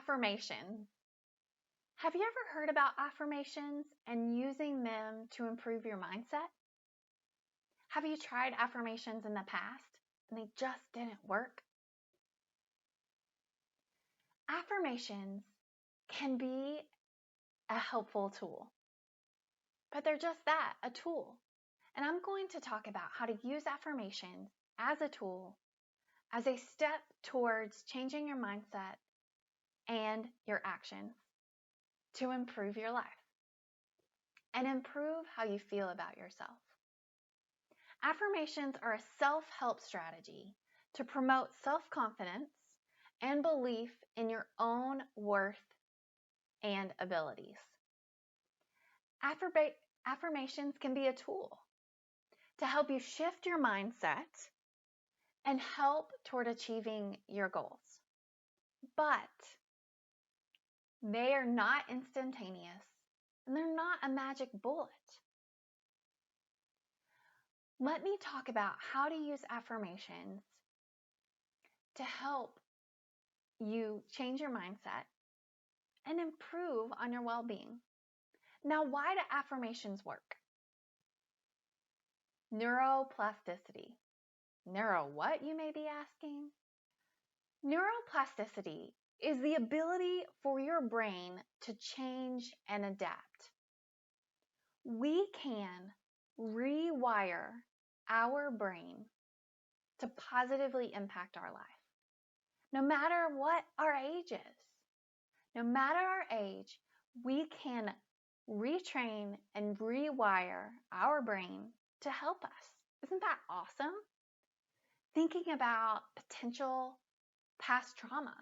affirmations. Have you ever heard about affirmations and using them to improve your mindset? Have you tried affirmations in the past and they just didn't work? Affirmations can be a helpful tool, but they're just that, a tool. And I'm going to talk about how to use affirmations as a tool, as a step towards changing your mindset and your actions to improve your life and improve how you feel about yourself. Affirmations are a self-help strategy to promote self-confidence and belief in your own worth and abilities. Affirmations can be a tool to help you shift your mindset and help toward achieving your goals. But they are not instantaneous and they're not a magic bullet. Let me talk about how to use affirmations to help you change your mindset and improve on your well-being. Now, why do affirmations work? Neuroplasticity. Neuro what, you may be asking? Neuroplasticity is the ability for your brain to change and adapt. We can rewire our brain to positively impact our life, no matter what our age is. No matter our age, we can retrain and rewire our brain to help us. Isn't that awesome? Thinking about potential past trauma,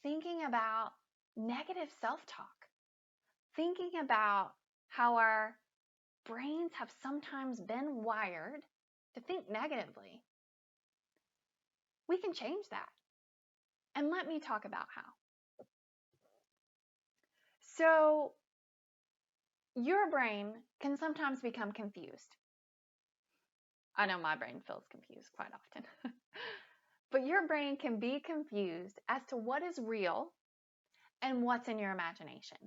thinking about negative self-talk, thinking about how our brains have sometimes been wired to think negatively. We can change that. And let me talk about how. So, your brain can sometimes become confused. I know my brain feels confused quite often. But your brain can be confused as to what is real and what's in your imagination.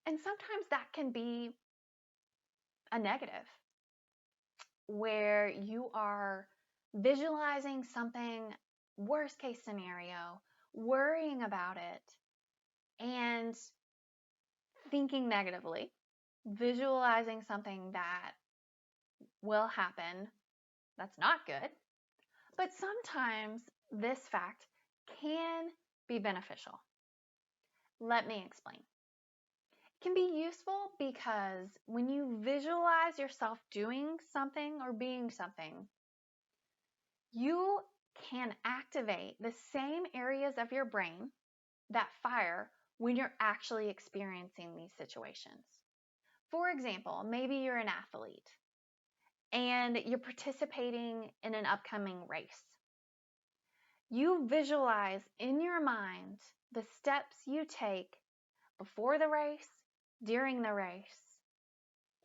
And sometimes that can be a negative, where you are visualizing something, worst case scenario, worrying about it, and thinking negatively, visualizing something that will happen that's not good. But sometimes this fact can be beneficial. Let me explain. It can be useful because when you visualize yourself doing something or being something, you can activate the same areas of your brain that fire when you're actually experiencing these situations. For example, maybe you're an athlete and you're participating in an upcoming race. You visualize in your mind the steps you take before the race, during the race,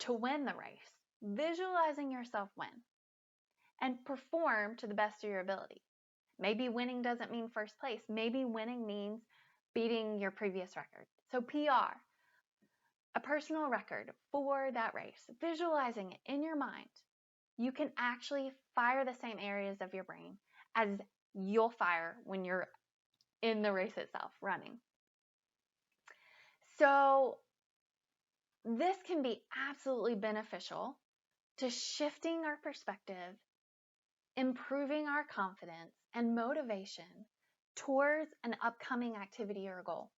to win the race, visualizing yourself win, and perform to the best of your ability. Maybe winning doesn't mean first place. Maybe winning means beating your previous record. So PR, a personal record for that race, visualizing it in your mind, you can actually fire the same areas of your brain as you'll fire when you're in the race itself, running. So this can be absolutely beneficial to shifting our perspective, improving our confidence and motivation towards an upcoming activity or goal.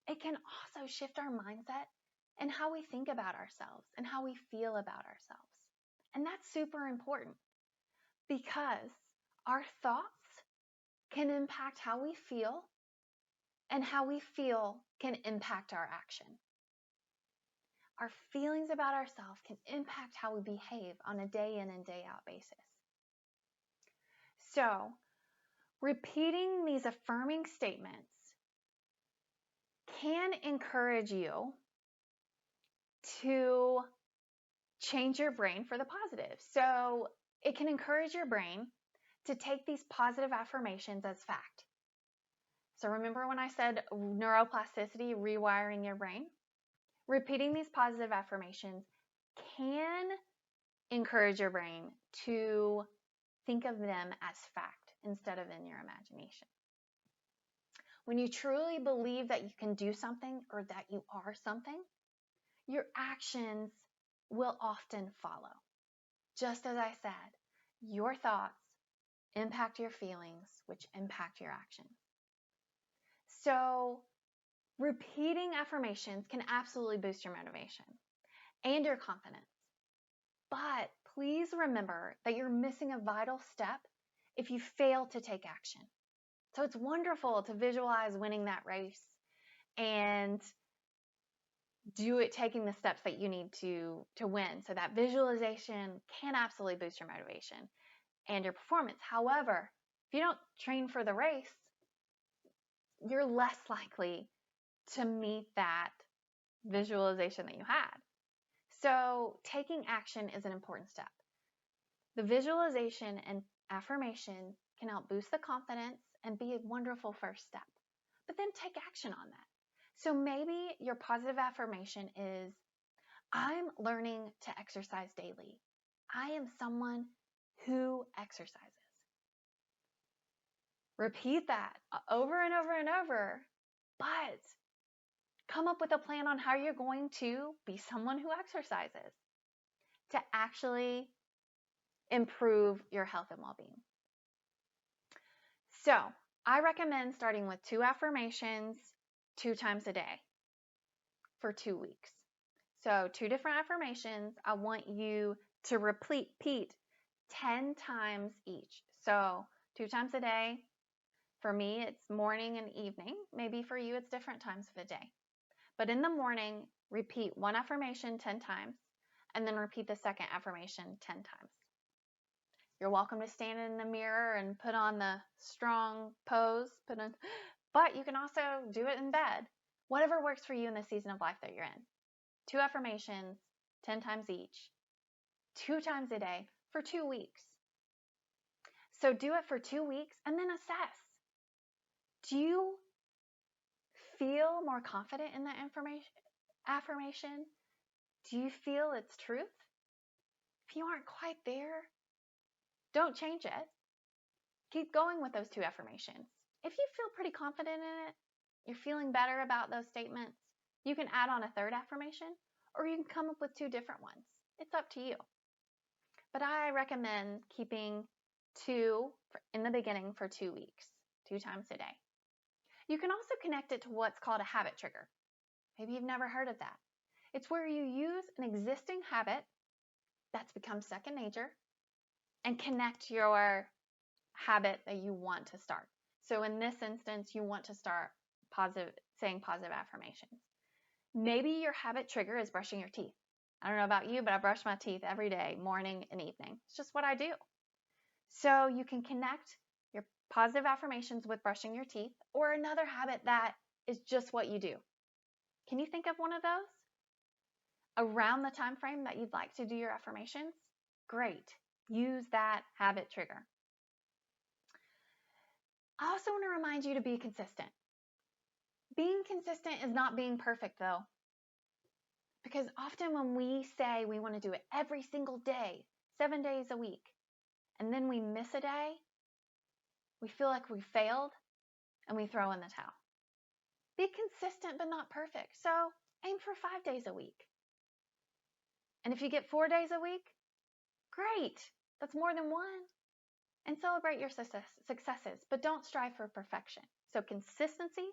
It can also shift our mindset and how we think about ourselves and how we feel about ourselves. And that's super important because our thoughts can impact how we feel, and how we feel can impact our action. Our feelings about ourselves can impact how we behave on a day in and day out basis. So, repeating these affirming statements can encourage you to change your brain for the positive. So, it can encourage your brain to take these positive affirmations as fact. So remember when I said neuroplasticity, rewiring your brain? Repeating these positive affirmations can encourage your brain to think of them as fact instead of in your imagination. When you truly believe that you can do something or that you are something, your actions will often follow. Just as I said, your thoughts impact your feelings, which impact your actions. So, repeating affirmations can absolutely boost your motivation and your confidence. But please remember that you're missing a vital step if you fail to take action. So it's wonderful to visualize winning that race and do it taking the steps that you need to win. So that visualization can absolutely boost your motivation and your performance. However, if you don't train for the race, you're less likely to meet that visualization that you had. So taking action is an important step. The visualization and affirmation can help boost the confidence and be a wonderful first step. But then take action on that. So maybe your positive affirmation is, I'm learning to exercise daily. I am someone who exercises. Repeat that over and over and over, but come up with a plan on how you're going to be someone who exercises to actually improve your health and well-being. So I recommend starting with 2 affirmations 2 times a day for 2 weeks. So 2 different affirmations. I want you to repeat 10 times each. So 2 times a day. For me, it's morning and evening. Maybe for you, it's different times of the day. But in the morning, repeat 1 affirmation 10 times, and then repeat the second affirmation 10 times. You're welcome to stand in the mirror and put on the strong pose, but you can also do it in bed. Whatever works for you in the season of life that you're in. 2 affirmations, 10 times each, 2 times a day for 2 weeks. So do it for 2 weeks and then assess. Do you feel more confident in that affirmation? Do you feel its truth? If you aren't quite there, don't change it. Keep going with those 2 affirmations. If you feel pretty confident in it, you're feeling better about those statements, you can add on a 3rd affirmation, or you can come up with 2 different ones. It's up to you. But I recommend keeping 2 in the beginning for 2 weeks, 2 times a day. You can also connect it to what's called a habit trigger. Maybe you've never heard of that. It's where you use an existing habit that's become second nature and connect your habit that you want to start. So in this instance, you want to start saying positive affirmations. Maybe your habit trigger is brushing your teeth. I don't know about you, but I brush my teeth every day, morning and evening. It's just what I do. So you can connect your positive affirmations with brushing your teeth or another habit that is just what you do. Can you think of one of those? Around the time frame that you'd like to do your affirmations? Great. Use that habit trigger. I also want to remind you to be consistent. Being consistent is not being perfect, though. Because often when we say we want to do it every single day, 7 days a week, and then we miss a day, we feel like we failed and we throw in the towel. Be consistent but not perfect. So aim for 5 days a week. And if you get 4 days a week, great. That's more than 1. And celebrate your successes, but don't strive for perfection. So consistency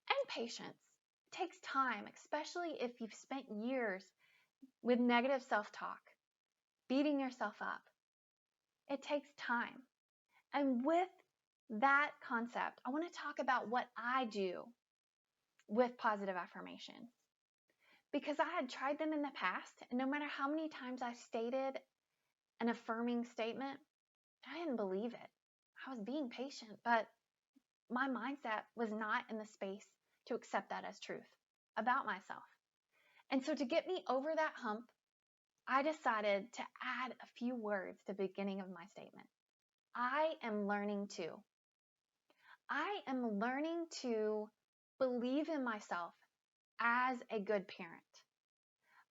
and patience takes time, especially if you've spent years with negative self-talk, beating yourself up. It takes time. And with that concept, I want to talk about what I do with positive affirmations. Because I had tried them in the past, and no matter how many times I stated an affirming statement, I didn't believe it. I was being patient, but my mindset was not in the space to accept that as truth about myself. And so to get me over that hump, I decided to add a few words to the beginning of my statement. I am learning to. I am learning to believe in myself as a good parent.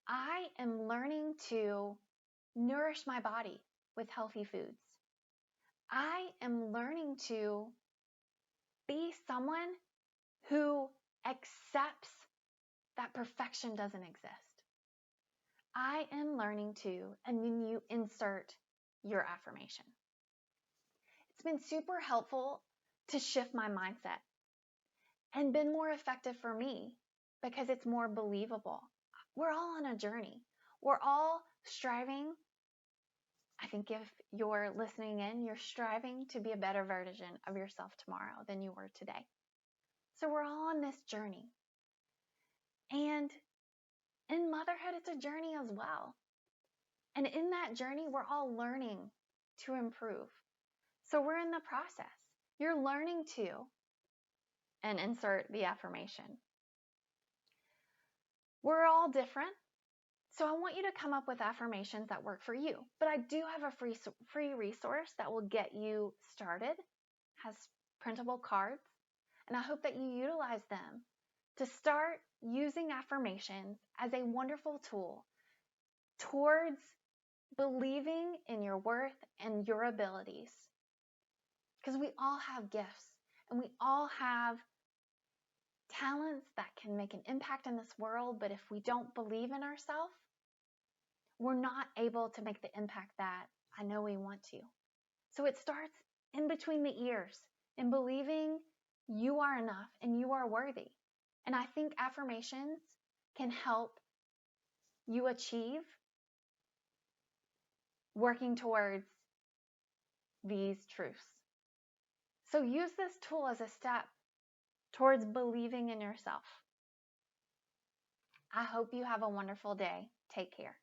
I am learning to nourish my body with healthy foods. I am learning to be someone who accepts that perfection doesn't exist. I am learning to, and then you insert your affirmation. It's been super helpful to shift my mindset and been more effective for me because it's more believable. We're all on a journey. We're all striving. I think if you're listening in, you're striving to be a better version of yourself tomorrow than you were today. So we're all on this journey. And in motherhood, it's a journey as well. And in that journey, we're all learning to improve. So we're in the process. You're learning to, and insert the affirmation. We're all different. So I want you to come up with affirmations that work for you. But I do have a free resource that will get you started. It has printable cards. And I hope that you utilize them to start using affirmations as a wonderful tool towards believing in your worth and your abilities. Because we all have gifts and we all have talents that can make an impact in this world, but if we don't believe in ourselves, we're not able to make the impact that I know we want to. So it starts in between the ears, in believing you are enough and you are worthy. And I think affirmations can help you achieve working towards these truths. So use this tool as a step towards believing in yourself. I hope you have a wonderful day. Take care.